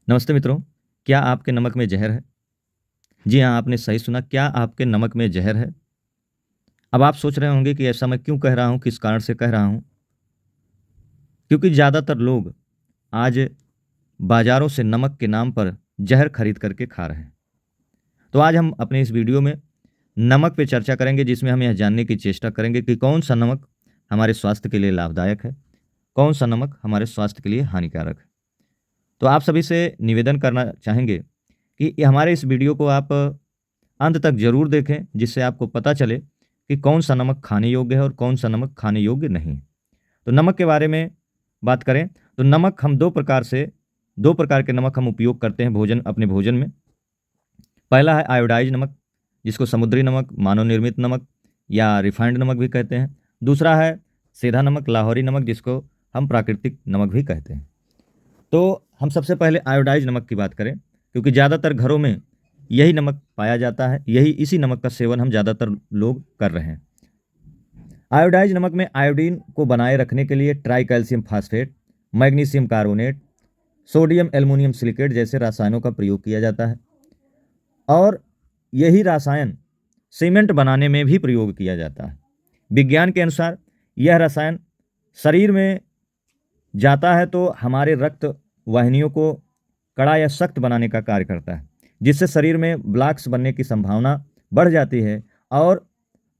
नमस्ते मित्रों, क्या आपके नमक में ज़हर है? जी हाँ, आपने सही सुना, क्या आपके नमक में ज़हर है? अब आप सोच रहे होंगे कि ऐसा मैं क्यों कह रहा हूँ, किस कारण से कह रहा हूँ? क्योंकि ज़्यादातर लोग आज बाज़ारों से नमक के नाम पर ज़हर खरीद कर के खा रहे हैं। तो आज हम अपने इस वीडियो में नमक पे चर्चा करेंगे, जिसमें हम यह जानने की चेष्टा करेंगे कि कौन-सा नमक हमारे स्वास्थ्य के लिए लाभदायक है, कौन-सा नमक हमारे स्वास्थ्य के लिए हानिकारक है। तो आप सभी से निवेदन करना चाहेंगे कि ये हमारे इस वीडियो को आप अंत तक ज़रूर देखें, जिससे आपको पता चले कि कौन-सा नमक खाने योग्य है और कौन-सा नमक खाने योग्य नहीं है। तो नमक के बारे में बात करें, तो नमक हम 2 प्रकार के नमक हम उपयोग करते हैं अपने भोजन में। पहला है आयोडाइज़ नमक, जिसको समुद्री नमक, मानव निर्मित नमक या रिफाइंड नमक भी कहते हैं। दूसरा है सेंधा नमक, लाहौरी नमक, जिसको हम प्राकृतिक नमक भी कहते हैं। तो हम सबसे पहले आयोडाइज़ नमक की बात करें, क्योंकि ज़्यादातर घरों में यही नमक पाया जाता है, इसी नमक का सेवन हम ज़्यादातर लोग कर रहे हैं। आयोडाइज़ नमक में आयोडीन को बनाए रखने के लिए try calcium phosphate, magnesium carbonate, sodium aluminium silicate जैसे रसायनों का प्रयोग किया जाता है और यही रसायन सीमेंट बनाने में भी प्रयोग किया जाता है। विज्ञान के अनुसार यह रसायन शरीर में जाता है तो हमारे रक्त वाहिनियों को कड़ा या सख्त बनाने का कार्य करता है, जिससे शरीर में ब्लॉक्स बनने की संभावना बढ़ जाती है और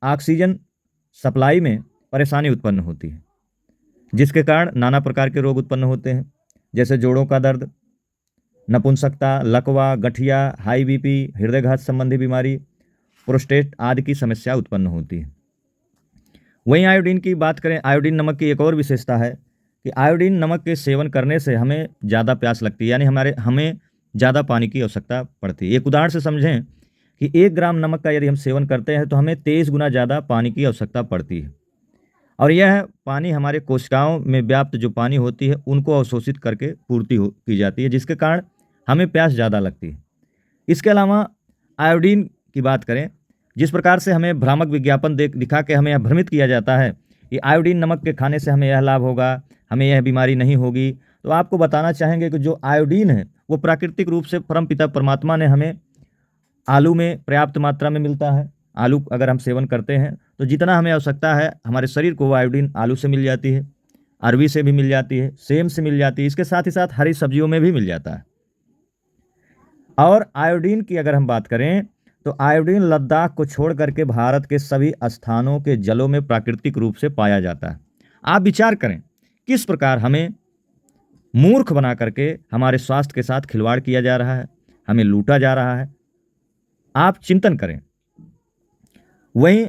ऑक्सीजन सप्लाई में परेशानी उत्पन्न होती है, जिसके कारण नाना प्रकार के रोग उत्पन्न होते हैं, जैसे जोड़ों का दर्द, नपुंसकता, लकवा, गठिया, हाई बीपी, हृदयघात संबंधी बीमारी, प्रोस्टेट आदि की समस्या उत्पन्न होती है। वहीं आयोडीन की बात करें, आयोडीन नमक की एक और विशेषता है कि आयोडीन नमक के सेवन करने से हमें ज़्यादा प्यास लगती है, यानी हमें ज़्यादा पानी की आवश्यकता पड़ती है। एक उदाहरण से समझें कि 1 ग्राम नमक का यदि हम सेवन करते हैं तो हमें 23 गुना ज़्यादा पानी की आवश्यकता पड़ती है और यह पानी हमारे कोशिकाओं में व्याप्त जो पानी होती है उनको अवशोषित करके पूर्ति की जाती है, जिसके कारण हमें प्यास ज़्यादा लगती है। इसके अलावा आयोडीन की बात करें, जिस प्रकार से हमें भ्रामक विज्ञापन दिखा के हमें यह भ्रमित किया जाता है कि आयोडीन नमक के खाने से हमें यह लाभ होगा, हमें यह बीमारी नहीं होगी, तो आपको बताना चाहेंगे कि जो आयोडीन है वो प्राकृतिक रूप से परमपिता परमात्मा ने हमें आलू में पर्याप्त मात्रा में मिलता है। आलू अगर हम सेवन करते हैं तो जितना हमें आवश्यकता है हमारे शरीर को वो आयोडीन आलू से मिल जाती है, अरवी से भी मिल जाती है, सेम से मिल जाती है, इसके साथ ही साथ हरी सब्जियों में भी मिल जाता है। और आयोडीन की अगर हम बात करें तो आयोडीन लद्दाख को छोड़ करके भारत के सभी स्थानों के जलों में प्राकृतिक रूप से पाया जाता है। आप विचार करें किस प्रकार हमें मूर्ख बना करके हमारे स्वास्थ्य के साथ खिलवाड़ किया जा रहा है, हमें लूटा जा रहा है। आप चिंतन करें। वहीं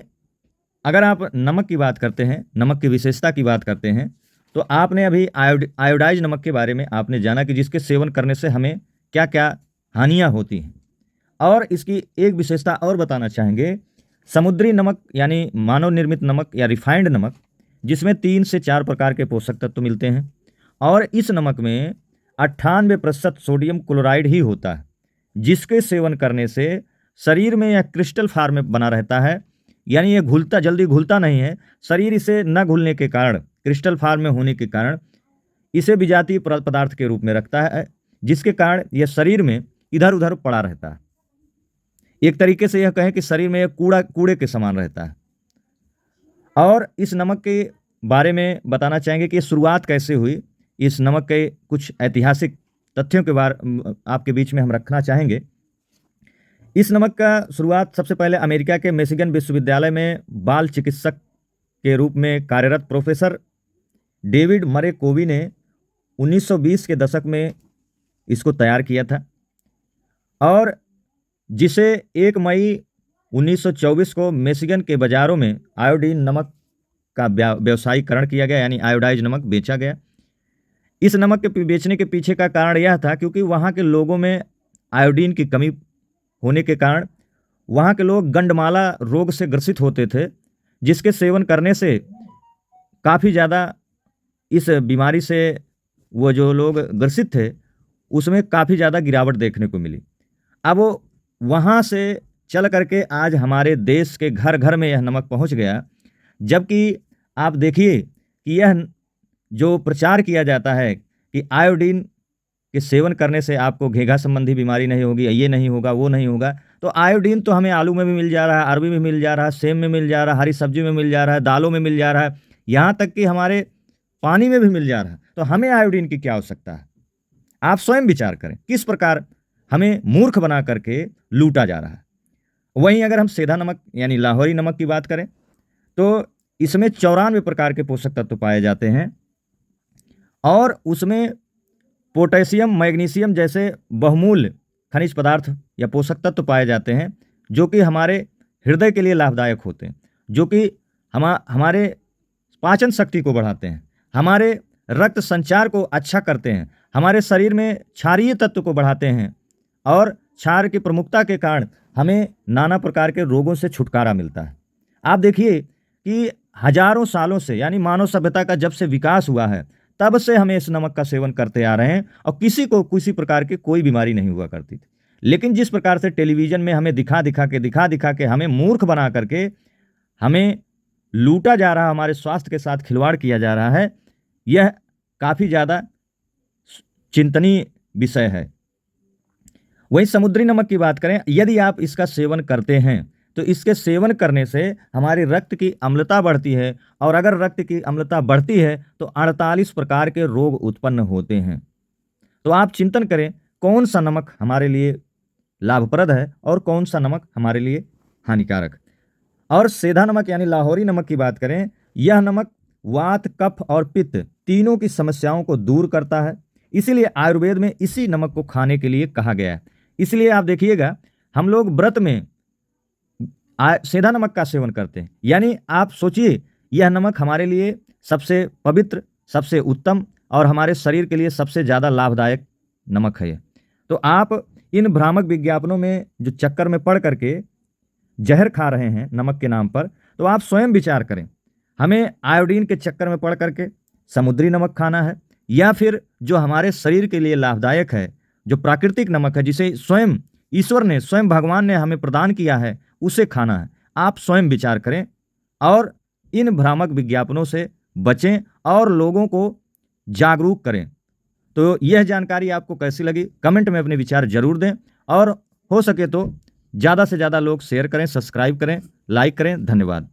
अगर आप नमक की बात करते हैं, नमक की विशेषता की बात करते हैं, तो आपने अभी आयोडाइज़ नमक के बारे में आपने जाना कि जिसके सेवन करने से हमें क्या-क्या हानियाँ होती हैं। और इसकी एक विशेषता और बताना चाहेंगे, समुद्री नमक यानी मानव निर्मित नमक या रिफाइंड नमक, जिसमें 3 से 4 प्रकार के पोषक तत्व मिलते हैं और इस नमक में 98% सोडियम क्लोराइड ही होता है, जिसके सेवन करने से शरीर में यह क्रिस्टल फॉर्म में बना रहता है, यानी ये जल्दी घुलता नहीं है। शरीर इसे न घुलने के कारण, क्रिस्टल फॉर्म में होने के कारण इसे विजातीय पदार्थ के रूप में रखता है, जिसके कारण यह शरीर में इधर-उधर पड़ा रहता है। एक तरीके से यह कहें कि शरीर में यह कूड़े के समान रहता है। और इस नमक के बारे में बताना चाहेंगे कि ये शुरुआत कैसे हुई। इस नमक के कुछ ऐतिहासिक तथ्यों के आपके बीच में हम रखना चाहेंगे। इस नमक का शुरुआत सबसे पहले अमेरिका के मिशिगन विश्वविद्यालय में बाल चिकित्सक के रूप में कार्यरत प्रोफेसर डेविड मरे कोवी ने 1920 के दशक में इसको तैयार किया था और जिसे 1 मई 1924 को मिशिगन के बाज़ारों में आयोडीन नमक का व्यावसायीकरण किया गया, यानी आयोडाइज़ नमक बेचा गया। इस नमक के बेचने के पीछे का कारण यह था क्योंकि वहाँ के लोगों में आयोडीन की कमी होने के कारण वहाँ के लोग गंडमाला रोग से ग्रसित होते थे, जिसके सेवन करने से काफ़ी ज़्यादा इस बीमारी से वो जो लोग ग्रसित थे, उसमें काफ़ी ज़्यादा गिरावट देखने को मिली। अब वो वहाँ से चल करके आज हमारे देश के घर-घर में यह नमक पहुँच गया, जबकि आप देखिए कि यह जो प्रचार किया जाता है कि आयोडीन कि सेवन करने से आपको घेघा संबंधी बीमारी नहीं होगी, ये नहीं होगा, वो नहीं होगा। तो आयोडीन तो हमें आलू में भी मिल जा रहा है, अरबी में मिल जा रहा है, सेम में मिल जा रहा है, हरी सब्जी में मिल जा रहा है, दालों में मिल जा रहा है, यहाँ तक कि हमारे पानी में भी मिल जा रहा है। तो हमें आयोडीन की क्या आवश्यकता है? आप स्वयं विचार करें, किस प्रकार हमें मूर्ख बना करके लूटा जा रहा है। वहीं अगर हम सेंधा नमक यानी लाहौरी नमक की बात करें तो इसमें 94 प्रकार के पोषक तत्व पाए जाते हैं और उसमें पोटेशियम, मैग्नीशियम जैसे बहुमूल्य खनिज पदार्थ या पोषक तत्व पाए जाते हैं जो कि हमारे हृदय के लिए लाभदायक होते हैं, जो कि हमारे पाचन शक्ति को बढ़ाते हैं, हमारे रक्त संचार को अच्छा करते हैं, हमारे शरीर में क्षारीय तत्व को बढ़ाते हैं और क्षार की प्रमुखता के कारण हमें नाना प्रकार के रोगों से छुटकारा मिलता है। आप देखिए कि हजारों सालों से यानी मानव सभ्यता का जब से विकास हुआ है तब से हमें इस नमक का सेवन करते आ रहे हैं और किसी को किसी प्रकार की कोई बीमारी नहीं हुआ करती थी। लेकिन जिस प्रकार से टेलीविजन में हमें दिखा दिखा के हमें मूर्ख बना करके हमें लूटा जा रहा, हमारे स्वास्थ्य के साथ खिलवाड़ किया जा रहा है, यह काफ़ी ज़्यादा चिंतनीय विषय है। वहीं समुद्री नमक की बात करें, यदि आप इसका सेवन करते हैं तो इसके सेवन करने से हमारे रक्त की अम्लता बढ़ती है और अगर रक्त की अम्लता बढ़ती है तो 48 प्रकार के रोग उत्पन्न होते हैं। तो आप चिंतन करें कौन सा नमक हमारे लिए लाभप्रद है और कौन सा नमक हमारे लिए हानिकारक। और सेंधा नमक यानी लाहौरी नमक की बात करें, यह नमक वात, कफ और पित्त तीनों की समस्याओं को दूर करता है। इसीलिए आयुर्वेद में इसी नमक को खाने के लिए कहा गया है। इसलिए आप देखिएगा हम लोग व्रत में सेंधा नमक का सेवन करते हैं। यानी आप सोचिए यह नमक हमारे लिए सबसे पवित्र, सबसे उत्तम और हमारे शरीर के लिए सबसे ज़्यादा लाभदायक नमक है। तो आप इन भ्रामक विज्ञापनों में जो चक्कर में पड़ करके जहर खा रहे हैं नमक के नाम पर, तो आप स्वयं विचार करें, हमें आयोडीन के चक्कर में पड़ करके समुद्री नमक खाना है या फिर जो हमारे शरीर के लिए लाभदायक है, जो प्राकृतिक नमक है, जिसे स्वयं ईश्वर ने, स्वयं भगवान ने हमें प्रदान किया है, उसे खाना है। आप स्वयं विचार करें और इन भ्रामक विज्ञापनों से बचें और लोगों को जागरूक करें। तो यह जानकारी आपको कैसी लगी कमेंट में अपने विचार जरूर दें और हो सके तो ज़्यादा से ज़्यादा लोग शेयर करें, सब्सक्राइब करें, लाइक करें। धन्यवाद।